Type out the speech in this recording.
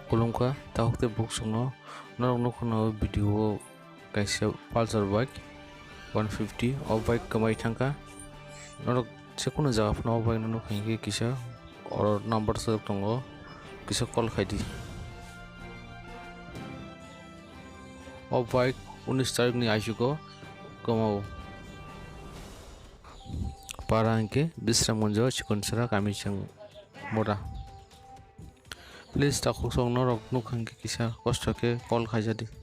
Kulungka tahukte book songno norok nukhono video kaisa Pulsar bike 150 o bike kamai thangka norok sekono jaga phano o bike no khainki kisa or number sa tongo kisa call khaidi o bike 19 tarik ni aishuko kamau para anke bisra monjo chikon sara kami chang mora please takuk song norok nukhang kisa kosto ke call khaijadi।